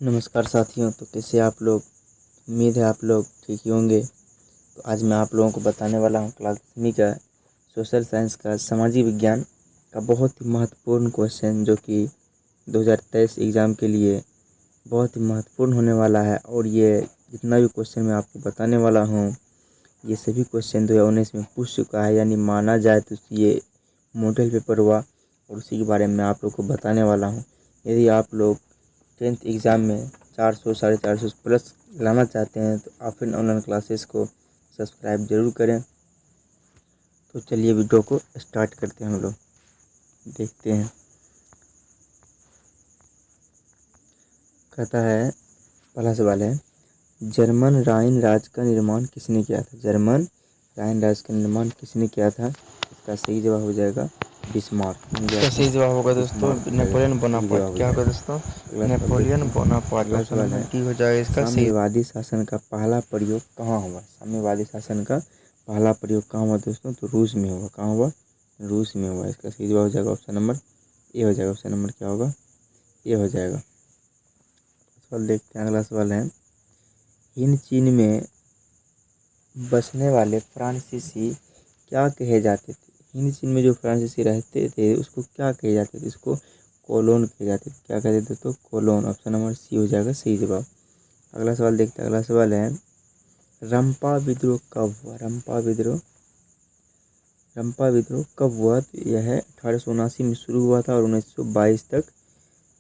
नमस्कार साथियों। तो कैसे आप लोग? उम्मीद है आप लोग ठीक ही होंगे। तो आज मैं आप लोगों को बताने वाला हूँ क्लास 10वीं का सोशल साइंस का सामाजिक विज्ञान का बहुत ही महत्वपूर्ण क्वेश्चन, जो कि 2023 एग्ज़ाम के लिए बहुत ही महत्वपूर्ण होने वाला है। और ये जितना भी क्वेश्चन मैं आपको बताने वाला हूँ, ये सभी क्वेश्चन 2019 में पूछ चुका है, यानी माना जाए तो ये मॉडल पेपर हुआ। और उसी के बारे में आप लोग को बताने वाला हूँ। यदि आप लोग 10th एग्ज़ाम में 400 450 प्लस लाना चाहते हैं तो आप इन ऑनलाइन क्लासेस को सब्सक्राइब ज़रूर करें। तो चलिए वीडियो को स्टार्ट करते हैं। हम लोग देखते हैं। कहता है, पहला सवाल है, जर्मन राइन राज्य का निर्माण किसने किया था? जर्मन राइन राज्य का निर्माण किसने किया था? इसका सही जवाब हो जाएगा बिस्मार्क। इसका सही जवाब होगा दोस्तों बिस्मार्क नेपोलियन सही बोनापार्ट। जवाब हो क्या होगा जाएगा। दोस्तों? अगला सवाल देखते नेपोलियन हैं। बोनापार्ट। अगला ऑप्शन सवाल नंबर है, डी हो जाएगा इसका सही। साम्यवादी शासन का पहला प्रयोग कहाँ हुआ? साम्यवादी शासन का पहला प्रयोग कहाँ हुआ दोस्तों? तो रूस में हुआ। कहाँ हुआ? रूस में हुआ। इसका सही जवाब हो जाएगा ऑप्शन नंबर ए हो जाएगा। ऑप्शन नंबर क्या होगा? ए हो जाएगा। सवाल देखते हैं। अगला सवाल है, हिंद चीन में बसने वाले फ्रांसीसी क्या कहे जाते थे? हिंद चीन में जो फ्रांसीसी रहते थे उसको क्या कहे जाते थे? इसको कोलोन कहे जाते थे। क्या कहते थे दोस्तों? कोलोन। ऑप्शन नंबर सी हो जाएगा सही जवाब। अगला सवाल देखते हैं। अगला सवाल है, रंपा विद्रोह कब हुआ? रंपा विद्रोह कब हुआ? तो यह 1879 में शुरू हुआ था और 1922 तक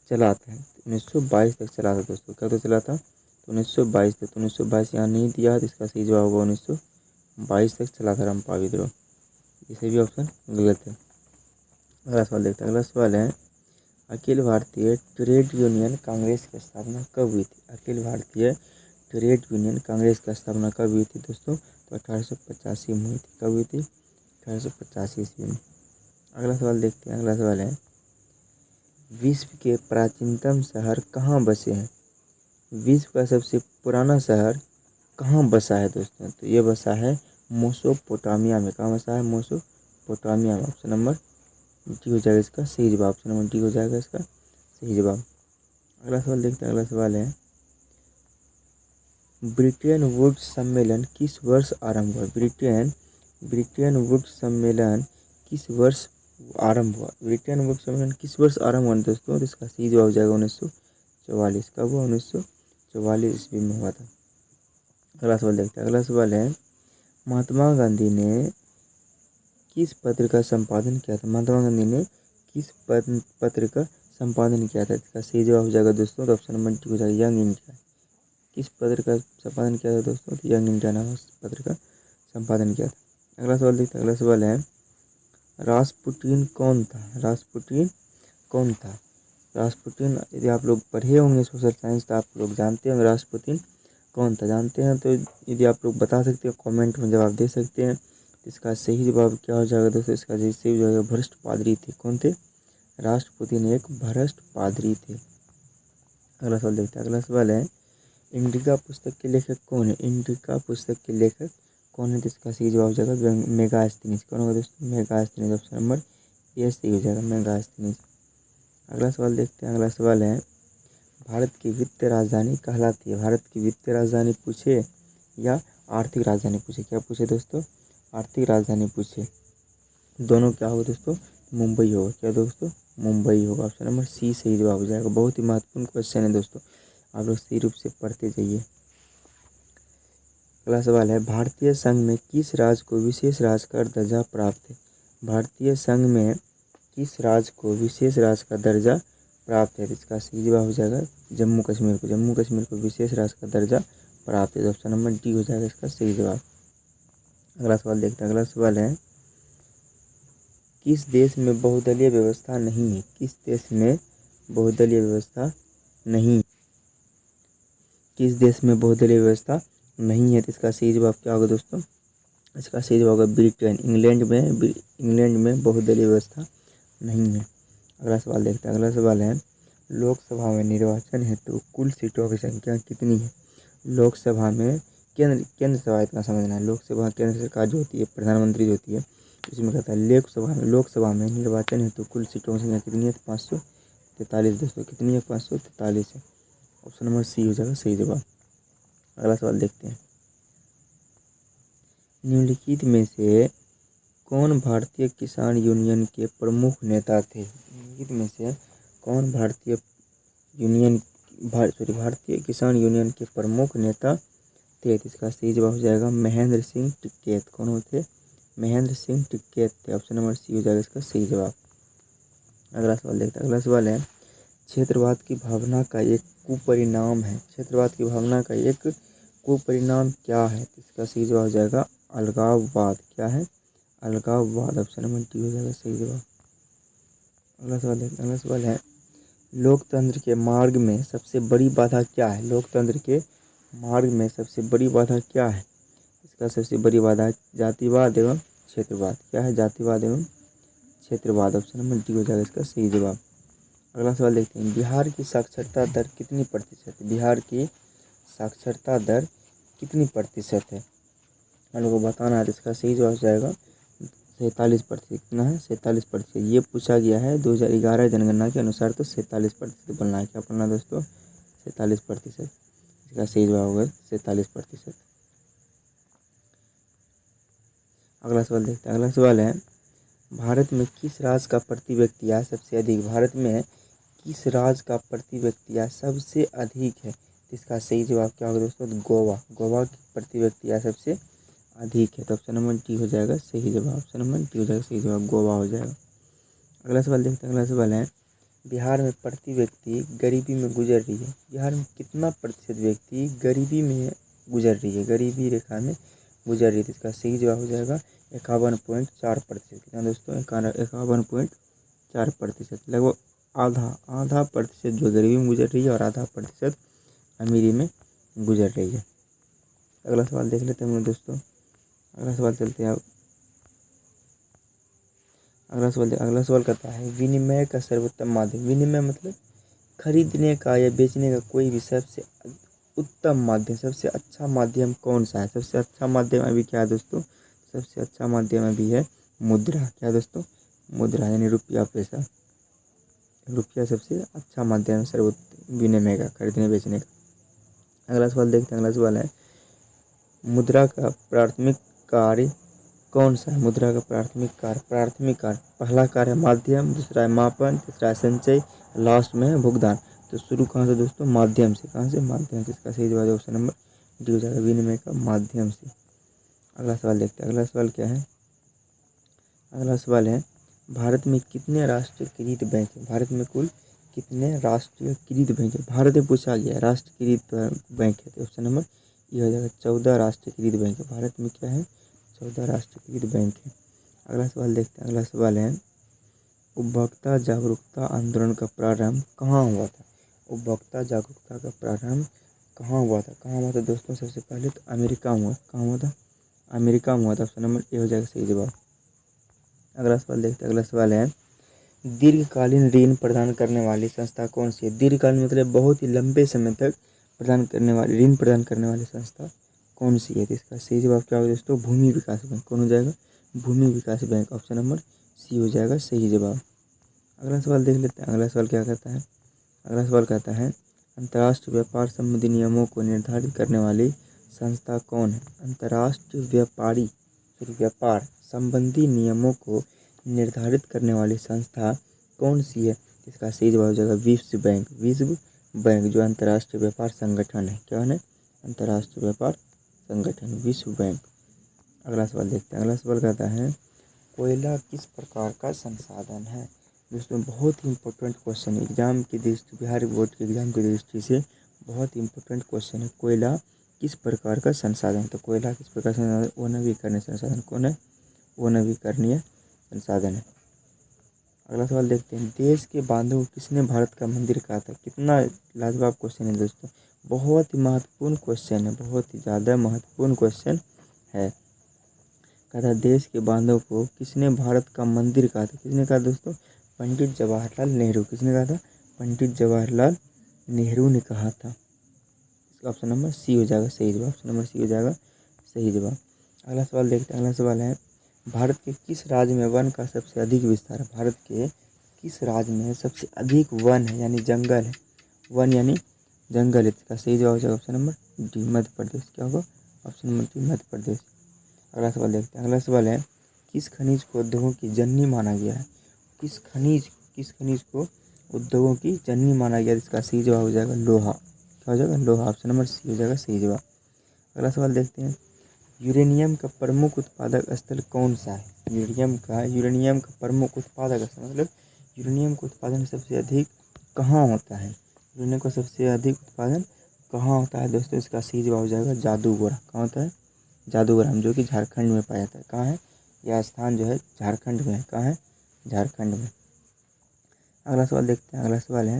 चला था। 1922 तक चला था दोस्तों। कब तक चला था? तो 1922 तक। 1922 यहाँ नहीं दिया है, तो इसका सही जवाब होगा 1922 तक चला था रंपा विद्रोह। इसे भी ऑप्शन गलत है। अगला सवाल देखते हैं। अगला सवाल है, अखिल भारतीय ट्रेड यूनियन कांग्रेस की स्थापना कब हुई थी? अखिल भारतीय ट्रेड यूनियन कांग्रेस की स्थापना कब हुई थी दोस्तों? तो 1885 में हुई थी। कब हुई थी? 1885 ईस्वी में। अगला सवाल देखते हैं। अगला सवाल है, विश्व के प्राचीनतम शहर कहाँ बसे हैं? विश्व का सबसे पुराना शहर कहाँ बसा है दोस्तों? तो ये बसा है मेसोपोटामिया में। कहाँ बसा है? मेसोपोटामिया में। ऑप्शन नंबर डी हो जाएगा इसका सही जवाब। ऑप्शन नंबर डी हो जाएगा इसका सही जवाब। अगला सवाल देखते हैं। अगला सवाल है, ब्रिटेन वुड्स सम्मेलन किस वर्ष आरंभ हुआ? ब्रिटेन वुड्स सम्मेलन किस वर्ष आरंभ हुआ? ब्रिटेन वुड्स सम्मेलन किस वर्ष आरंभ हुआ दोस्तों? तो इसका सही जवाब हो जाएगा 1944। कब हुआ? 1944 ईस्वी में हुआ था। अगला सवाल देखते हैं। अगला सवाल है, महात्मा गांधी ने किस पत्र का संपादन किया था? महात्मा गांधी ने किस पत्र का संपादन किया था? इसका सही जवाब हो जाएगा दोस्तों। तो ऑप्शन नंबर डी हो जाएगा यंग इंडिया। किस पत्र का संपादन किया था दोस्तों? तो यंग इंडिया नामक पत्र का संपादन किया था। अगला सवाल देखते हैं। अगला सवाल है, रासपुटीन कौन था? रासपुटीन कौन था? रासपुटीन यदि आप लोग पढ़े होंगे सोशल साइंस तो आप लोग जानते होंगे रासपुटीन कौन था। जानते हैं तो यदि आप लोग बता सकते हो कमेंट में जवाब दे सकते हैं। इसका सही जवाब क्या हो जाएगा दोस्तों? इसका सही हो जाएगा भ्रष्ट पादरी थे। कौन थे? राष्ट्रपुतीन एक भ्रष्ट पादरी थे। अगला सवाल देखते हैं। अगला सवाल है, इंडिका पुस्तक के लेखक कौन है? इंडिका पुस्तक के लेखक कौन है? तो इसका सही जवाब हो जाएगा मेगास्थनीज। कौन होगा दोस्तों? मेगास्थनीज। ऑप्शन नंबर ये सही हो जाएगा मेगास्थनीज। अगला सवाल देखते हैं। अगला सवाल है, भारत की वित्तीय राजधानी कहलाती है? भारत की वित्तीय राजधानी पूछे या आर्थिक राजधानी पूछे? क्या पूछे दोस्तों? आर्थिक राजधानी पूछे। दोनों क्या होगा दोस्तों? मुंबई होगा। क्या दोस्तों? मुंबई होगा। ऑप्शन नंबर सी सही जवाब हो जाएगा। बहुत ही महत्वपूर्ण क्वेश्चन है दोस्तों, आप लोग सही रूप से पढ़ते जाइए। अगला सवाल है, भारतीय संघ में किस राज्य को विशेष राज्य का दर्जा प्राप्त है? भारतीय संघ में किस राज्य को विशेष राज्य का दर्जा प्राप्त है? इसका सही जवाब हो जाएगा जम्मू कश्मीर को। जम्मू कश्मीर को विशेष राज्य का दर्जा प्राप्त है। ऑप्शन नंबर डी हो जाएगा इसका सही जवाब। अगला सवाल देखते हैं। अगला सवाल है, किस देश में बहुदलीय व्यवस्था नहीं है? किस देश में बहुदलीय व्यवस्था नहीं? किस देश में बहुदलीय व्यवस्था नहीं है? तो इसका सही जवाब क्या होगा दोस्तों? इसका सही जवाब होगा ब्रिटेन। इंग्लैंड में बहुदलीय व्यवस्था नहीं है। अगला सवाल देखते हैं। अगला सवाल है, लोकसभा में निर्वाचन हेतु कुल सीटों की संख्या कितनी है? लोकसभा में केंद्र सभा इतना समझना है। लोकसभा केंद्र सरकार जो होती है, प्रधानमंत्री जो होती है, इसमें कहता है लोकसभा में निर्वाचन हेतु कुल सीटों की संख्या कितनी है? 543 दोस्तों। कितनी है? 543 है। ऑप्शन नंबर सी हो जाएगा सही जवाब। अगला सवाल देखते हैं। निम्नलिखित में से कौन भारतीय किसान यूनियन के प्रमुख नेता थे? निम्नलिखित में से कौन भारतीय किसान यूनियन के प्रमुख नेता थे? तो इसका सही जवाब हो जाएगा महेंद्र सिंह टिकैत। कौन होते? महेंद्र सिंह टिकैत थे। ऑप्शन नंबर सी हो जाएगा इसका सही जवाब। अगला सवाल देखते हैं। अगला सवाल है, क्षेत्रवाद की भावना का एक कुपरिणाम है। क्षेत्रवाद की भावना का एक कुपरिणाम क्या है? तो इसका सही जवाब हो जाएगा अलगाववाद। क्या है? अलगाववाद। ऑप्शन नंबर डी हो जाएगा सही जवाब। अगला सवाल देखते हैं। अगला सवाल है, लोकतंत्र के मार्ग में सबसे बड़ी बाधा क्या है? लोकतंत्र के मार्ग में सबसे बड़ी बाधा क्या है? इसका सबसे बड़ी बाधा है जातिवाद एवं क्षेत्रवाद। क्या है? जातिवाद एवं क्षेत्रवाद। ऑप्शन नंबर डी हो जाएगा इसका सही जवाब। अगला सवाल देखते हैं। बिहार की साक्षरता दर कितनी प्रतिशत है? बिहार की साक्षरता दर कितनी प्रतिशत है? हम लोग को बताना है। तो इसका सही जवाब हो जाएगा 47%। कितना है? 47%। ये पूछा गया है 2011 जनगणना के अनुसार, तो 47% बनना है। क्या बनना है दोस्तों? 47%। इसका सही जवाब होगा 47%। अगला सवाल देखते हैं। अगला सवाल है, भारत में किस राज्य का प्रति व्यक्ति आय सबसे अधिक? भारत में किस राज्य का प्रति व्यक्ति आय सबसे अधिक है? तो इसका सही जवाब क्या होगा दोस्तों? गोवा। गोवा की प्रति व्यक्ति आय सबसे अधिक है। तो ऑप्शन नंबर डी हो जाएगा सही जवाब। ऑप्शन नंबर डी हो जाएगा सही जवाब, गोवा हो जाएगा। अगला सवाल देखते हैं। अगला सवाल है, बिहार में प्रति व्यक्ति गरीबी में गुजर रही है। बिहार में कितना प्रतिशत व्यक्ति गरीबी में गुजर रही है? गरीबी रेखा में गुजर रही है। तो इसका सही जवाब हो जाएगा 51.4%। कितना दोस्तों? 51.4%। लगभग आधा प्रतिशत जो गरीबी में गुजर रही है और आधा प्रतिशत अमीरी में गुजर रही है। अगला सवाल देख लेते हैं हम लोग दोस्तों। अगला सवाल चलते हैं अब। अगला सवाल कहता है, विनिमय का सर्वोत्तम माध्यम। विनिमय मतलब खरीदने का या बेचने का कोई भी सबसे उत्तम माध्यम, सबसे अच्छा माध्यम कौन सा है? सबसे अच्छा माध्यम अभी क्या है दोस्तों? सबसे अच्छा माध्यम अभी है मुद्रा। क्या दोस्तों? मुद्रा यानी रुपया, पैसा। रुपया सबसे अच्छा माध्यम है सर्वोत्तम विनिमय का, खरीदने बेचने का। अगला सवाल देखते हैं। अगला सवाल है, मुद्रा का प्राथमिक कार्य कौन सा है? मुद्रा का प्राथमिक कार्य पहला कार्य है माध्यम, दूसरा है मापन, तीसरा है संचय, लास्ट में है भुगतान। तो शुरू कहाँ से दोस्तों? माध्यम से। कहाँ से? माध्यम से। इसका सही जवाब ऑप्शन नंबर डी हो जाएगा, विनिमय का माध्यम से। अगला सवाल देखते हैं। अगला सवाल क्या है? अगला सवाल है, भारत में कितने राष्ट्रीयकृत बैंक है? भारत में कुल कितने राष्ट्रीयकृत बैंक है? भारत में पूछा गया है राष्ट्रीयकृत बैंक है। तो ऑप्शन नंबर ये हो जाएगा 14 राष्ट्रीयकृत बैंक है। भारत में क्या है? 14 राष्ट्रीयकृत बैंक है। अगला सवाल देखते हैं। अगला सवाल है, उपभोक्ता जागरूकता आंदोलन का प्रारंभ कहाँ हुआ था? उपभोक्ता जागरूकता का प्रारंभ कहाँ हुआ था? कहाँ हुआ था दोस्तों? सबसे पहले तो अमेरिका में हुआ। कहाँ हुआ था? अमेरिका में हुआ था। ऑप्शन नंबर ए हो जाएगा सही जवाब। अगला सवाल देखते हैं। अगला सवाल है, दीर्घकालीन ऋण प्रदान करने वाली संस्था कौन सी है? दीर्घकालीन मतलब बहुत ही लंबे समय तक ऋण प्रदान करने वाली संस्था कौन सी है? तो इसका सही जवाब क्या होगा दोस्तों? भूमि विकास बैंक। कौन हो जाएगा? भूमि विकास बैंक। ऑप्शन नंबर सी हो जाएगा सही जवाब। अगला सवाल देख लेते हैं। अगला सवाल क्या कहता है? अगला सवाल कहता है, अंतर्राष्ट्रीय व्यापार संबंधी नियमों को निर्धारित करने वाली संस्था कौन है? अंतर्राष्ट्रीय व्यापार संबंधी नियमों को निर्धारित करने वाली संस्था कौन सी है? इसका सही जवाब हो जाएगा विश्व बैंक। विश्व बैंक जो अंतर्राष्ट्रीय व्यापार संगठन है। क्या है? अंतर्राष्ट्रीय व्यापार संगठन, विश्व बैंक। अगला सवाल देखते हैं। अगला सवाल कहता है, कोयला किस प्रकार का संसाधन है? दोस्तों बहुत ही इंपॉर्टेंट क्वेश्चन है एग्जाम की दृष्टि, बिहार बोर्ड के एग्जाम की दृष्टि से बहुत ही इंपॉर्टेंट क्वेश्चन है। कोयला किस प्रकार का संसाधन? तो कोयला किस प्रकार का संसाधन? नवीकरणीय संसाधन। कौन है? नवीकरणीय संसाधन है। अगला सवाल देखते हैं, देश के बांधव किसने भारत का मंदिर कहा था? कितना लाजवाब क्वेश्चन है दोस्तों, बहुत ही महत्वपूर्ण क्वेश्चन है, बहुत ही ज़्यादा महत्वपूर्ण क्वेश्चन है। कहा देश के बांधव को किसने भारत का मंदिर कहा था? किसने कहा दोस्तों? पंडित जवाहरलाल नेहरू। किसने कहा था? पंडित जवाहरलाल नेहरू ने कहा था। इसका ऑप्शन नंबर सी हो जाएगा सही जवाब। ऑप्शन नंबर सी हो जाएगा सही जवाब। अगला सवाल देखते हैं। अगला सवाल है, भारत के किस राज्य में वन का सबसे अधिक विस्तार है? भारत के किस राज्य में सबसे अधिक वन है यानी जंगल है? वन यानी जंगल है। इसका सही जवाब हो जाएगा option number D Madhya Pradesh. क्या होगा? Option number D Madhya Pradesh. अगला सवाल देखते हैं। अगला सवाल है किस खनिज को उद्योगों की जननी माना गया है? किस खनिज को उद्योगों की जननी माना गया है? इसका सही जवाब हो जाएगा लोहा। क्या हो जाएगा? लोहा। ऑप्शन नंबर सी हो जाएगा सही जवाब। अगला सवाल देखते हैं। यूरेनियम का प्रमुख उत्पादक स्थल कौन सा है? यूरेनियम का प्रमुख उत्पादक स्थल मतलब यूरेनियम का उत्पादन सबसे अधिक कहाँ होता है? यूरेनियम का सबसे अधिक उत्पादन कहाँ होता है दोस्तों? इसका सही जवाब हो जाएगा जादूगोरा। कहाँ होता है? जादूग्राम, जो कि झारखंड में पाया जाता है। कहाँ है यह स्थान? जो है झारखंड में है। कहाँ है? झारखंड में। अगला सवाल देखते हैं। अगला सवाल है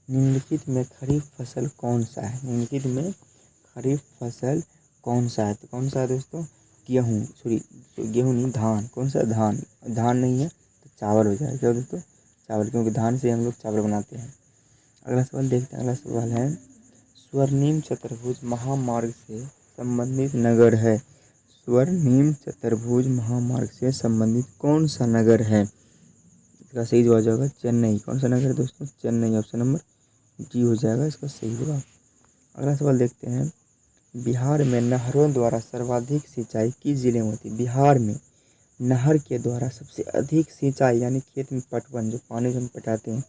निम्नलिखित में खरीफ फसल कौन सा है? निम्नलिखित में खरीफ फसल कौन सा है? तो कौन सा है दोस्तों? गेहूँ, सॉरी गेहूँ नहीं, धान। कौन सा? धान। धान नहीं है तो चावल हो जाएगा। क्या दोस्तों? चावल, क्योंकि धान से हम लोग चावल बनाते हैं। अगला सवाल देखते हैं। अगला सवाल है स्वर्णिम चतुर्भुज महामार्ग से संबंधित नगर है। स्वर्णिम चतुर्भुज महामार्ग से संबंधित कौन सा नगर है? इसका सही जवाब हो जाएगा चेन्नई। कौन सा नगर है दोस्तों? चेन्नई। ऑप्शन नंबर डी हो जाएगा इसका सही जवाब। अगला सवाल देखते हैं। बिहार में नहरों द्वारा सर्वाधिक सिंचाई किस जिले में होती है? बिहार में नहर के द्वारा सबसे अधिक सिंचाई यानी खेत में पटवन, जो पानी जो हम पटाते हैं,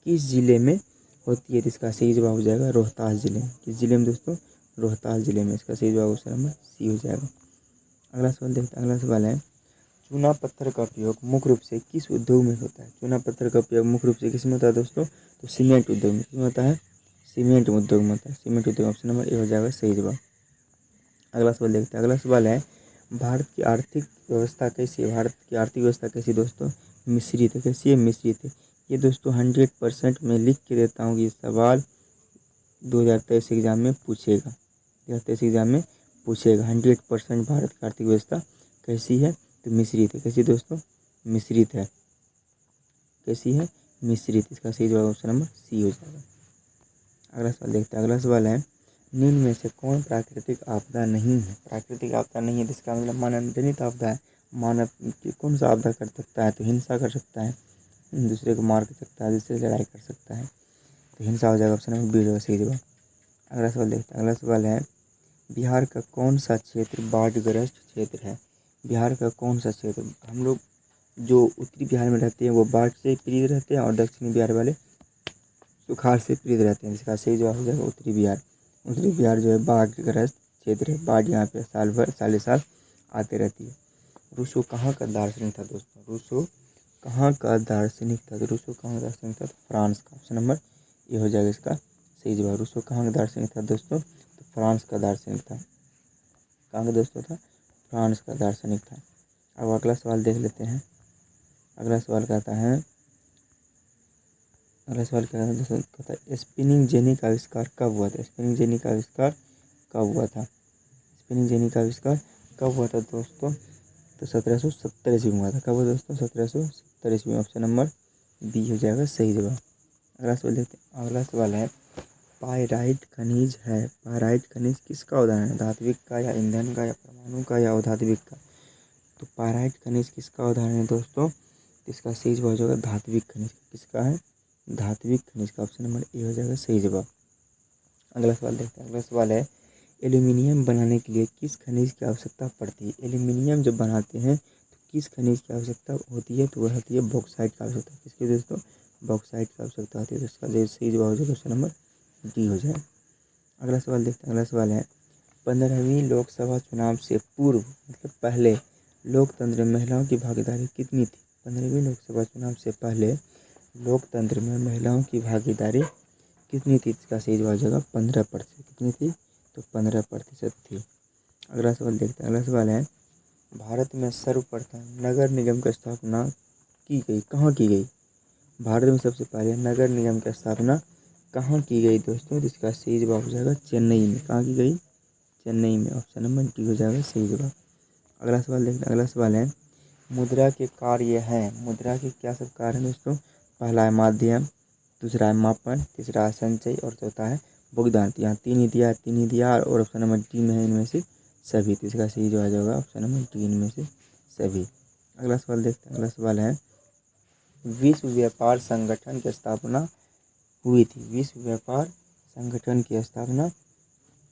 किस जिले में होती है? तो इसका सही जवाब हो जाएगा रोहतास जिले में। किस जिले में दोस्तों? रोहतास जिले में। इसका सही जवाब ऑप्शन नंबर सी हो जाएगा। अगला सवाल देखते हैं। अगला सवाल है चूना पत्थर का उपयोग मुख्य रूप से किस उद्योग में होता है? चूना पत्थर का उपयोग मुख्य रूप से किस में होता है दोस्तों? तो सीमेंट उद्योग में। किसमें होता है? सीमेंट उद्योग में होता है। सीमेंट उद्योग। ऑप्शन नंबर ए हो जाएगा सही जवाब। अगला सवाल देखते हैं। अगला सवाल है भारत की आर्थिक व्यवस्था कैसी है? भारत की आर्थिक व्यवस्था कैसी है दोस्तों? मिश्रित है। कैसी है? मिश्रित है। ये दोस्तों 100% मैं लिख के देता हूँ कि ये सवाल 2023 एग्जाम में पूछेगा। 2023 एग्जाम में पूछेगा 100%। भारत की आर्थिक व्यवस्था कैसी है? तो मिश्रित है। कैसी दोस्तों? मिश्रित है। कैसी है? मिश्रित। इसका सही जवाब ऑप्शन नंबर सी हो जाएगा। अगला सवाल देखते हैं। अगला सवाल है निम्न में से कौन प्राकृतिक आपदा नहीं है? प्राकृतिक आपदा नहीं है जिसका मतलब मानव जनित आपदा है। मानव की कौन सा आपदा कर सकता है? तो हिंसा कर सकता है, दूसरे को मार सकता है, दूसरे से लड़ाई कर सकता है। तो हिंसा हो जाएगा। ऑप्शन नंबर बी हो जाएगा सही जवाब। अगला सवाल देखते हैं। अगला सवाल है बिहार का कौन सा क्षेत्र बाढ़ग्रस्त क्षेत्र है? बिहार का कौन सा क्षेत्र? हम लोग जो उत्तरी बिहार में रहते हैं वो बाढ़ से पीड़ित रहते हैं और दक्षिणी बिहार वाले सुखाड़ से पीड़ित रहते हैं। इसका सही जवाब हो जाएगा उत्तरी बिहार। उत्तरी बिहार जो है बाढ़ग्रस्त क्षेत्र है। बाढ़ यहाँ पे साल भर साले साल आते रहती है। रूसो कहाँ का दार्शनिक था दोस्तों? रूसो कहाँ का दार्शनिक था? तो रूसो कहाँ का दार्शनिक था? तो फ्रांस का। ऑप्शन नंबर ये हो जाएगा इसका सही जवाब। रूसो कहाँ का दार्शनिक था दोस्तों? तो फ्रांस का दार्शनिक था। कहाँ का दोस्तों था? फ्रांस का दार्शनिक था। अब अगला सवाल देख लेते हैं। अगला सवाल कहता है अगला सवाल क्या है दोस्तों? कहता है स्पिनिंग जेनी का आविष्कार कब हुआ था? स्पिनिंग जेनी का आविष्कार कब हुआ था? स्पिनिंग जेनी का आविष्कार कब हुआ था दोस्तों? तो 1770 ईस्वी में हुआ था। कब हुआ दोस्तों? 1770 ईस्वी में। ऑप्शन नंबर बी हो जाएगा सही जवाब। अगला सवाल देखते हैं। अगला सवाल है पायराइट खनिज है। पायराइट खनिज किसका उदाहरण है? धात्विक का या ईंधन का या परमाणु का या अधात्विक का? तो पायराइट खनिज किसका उदाहरण है दोस्तों? इसका सही जवाब हो जाएगा धात्विक खनिज। किसका है? धात्विक खनिज का। ऑप्शन नंबर ए हो जाएगा सही जवाब। अगला सवाल देखते हैं। अगला सवाल है एल्यूमिनियम बनाने के लिए किस खनिज की आवश्यकता पड़ती है? एल्यूमिनियम जब बनाते हैं तो किस खनिज की आवश्यकता होती है? तो वह होती है बॉक्साइट की आवश्यकता। किसकी दोस्तों? बॉक्साइट की आवश्यकता होती है। तो इसका सही जवाब हो जाएगा ऑप्शन नंबर डी हो जाए। अगला सवाल देखते हैं। अगला सवाल है 15वीं लोकसभा चुनाव से पूर्व मतलब पहले लोकतंत्र में महिलाओं की भागीदारी कितनी थी? 15वीं लोकसभा चुनाव से पहले लोकतंत्र में महिलाओं की भागीदारी कितनी थी? इसका सही जवाब हो जाएगा 15%। कितनी थी? तो 15% थी। अगला सवाल देखते हैं। अगला सवाल है भारत में सर्वप्रथम नगर निगम की स्थापना की गई कहाँ की गई? भारत में सबसे पहले नगर निगम की स्थापना कहाँ की गई दोस्तों? जिसका सही जवाब हो जाएगा चेन्नई में। कहाँ की गई? चेन्नई में। ऑप्शन नंबर डी हो जाएगा सही जवाब। अगला सवाल देखते हैं। अगला सवाल है मुद्रा के कार्य हैं। मुद्रा के क्या सब कार्य हैं दोस्तों? पहला है माध्यम, दूसरा है मापन, तीसरा है संचय और चौथा है भुगतान। तो यहाँ तीन ही दिया और ऑप्शन नंबर डी में है इनमें से सभी। तो इसका सही जवाब होगा ऑप्शन नंबर डी इनमें से सभी। अगला सवाल देखते हैं। अगला सवाल है विश्व व्यापार संगठन की स्थापना हुई थी। विश्व व्यापार संगठन की स्थापना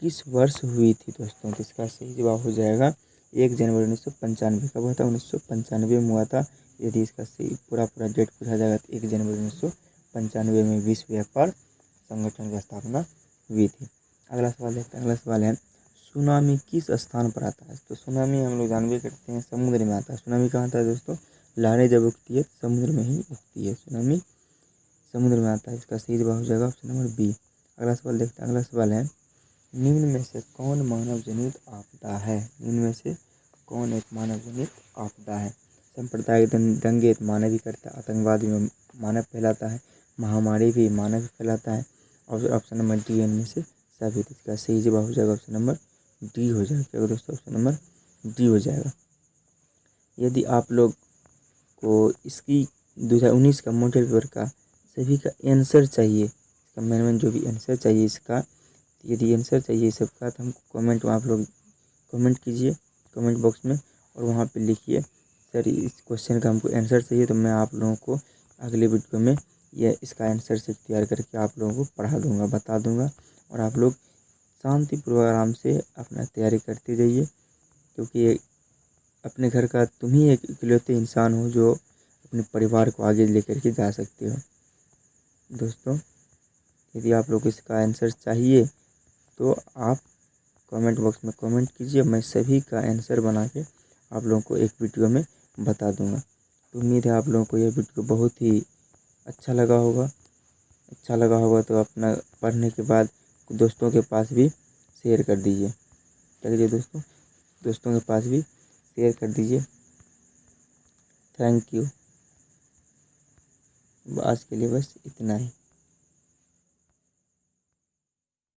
किस वर्ष हुई थी दोस्तों? तो इसका सही जवाब हो जाएगा 1 जनवरी 1995। कब हुआ था? 1995 में हुआ था। यदि इसका सही पूरा डेट पूछा जाएगा तो 1 जनवरी 1995 में विश्व व्यापार संगठन की स्थापना हुई थी। अगला सवाल देखते हैं। अगला सवाल है, सुनामी किस स्थान पर आता है? तो सुनामी हम लोग जानबे करते हैं समुद्र में आता है। सुनामी कहाँ आता है दोस्तों? लहरें जब उठती है समुद्र में ही उठती है। सुनामी समुद्र में आता है। इसका सही जवाब हो जाएगा ऑप्शन नंबर बी। अगला सवाल देखते हैं। अगला सवाल है, निम्न में से कौन मानव जनित आपदा है? निम्न में से कौन एक मानव जनित आपदा है? सांप्रदायिक दंगे मानव ही करता है, आतंकवाद भी मानव फैलाता है, महामारी भी मानव ही फैलाता है। और ऑप्शन नंबर डी इनमें से सभी। इसका सही जवाब हो जाएगा ऑप्शन नंबर डी हो जाएगा दोस्तों। ऑप्शन नंबर डी हो जाएगा। यदि आप लोग को इसकी 2019 का मॉडल पेपर का सभी का आंसर चाहिए, इसका मैंने जो भी आंसर चाहिए इसका, यदि आंसर चाहिए सबका तो हमको कमेंट में आप लोग कमेंट कीजिए कमेंट बॉक्स में, और वहाँ पे लिखिए सर इस क्वेश्चन का हमको आंसर चाहिए, तो मैं आप लोगों को अगले वीडियो में यह इसका आंसर से तैयार करके आप लोगों को पढ़ा दूँगा, बता दूँगा। और आप लोग शांतिपूर्वक आराम से अपना तैयारी करते जाइए, क्योंकि अपने घर का तुम ही एक इकलौते इंसान हो जो अपने परिवार को आगे लेकर के जा सकते हो। दोस्तों, यदि आप लोग को इसका आंसर चाहिए तो आप कमेंट बॉक्स में कमेंट कीजिए, मैं सभी का आंसर बना के आप लोगों को एक वीडियो में बता दूंगा। तो उम्मीद है आप लोगों को यह वीडियो बहुत ही अच्छा लगा होगा। अच्छा लगा होगा तो अपना पढ़ने के बाद दोस्तों के पास भी शेयर कर दीजिए। चलिए दोस्तों, दोस्तों के पास भी शेयर कर दीजिए। Thank you. आज के लिए बस इतना ही।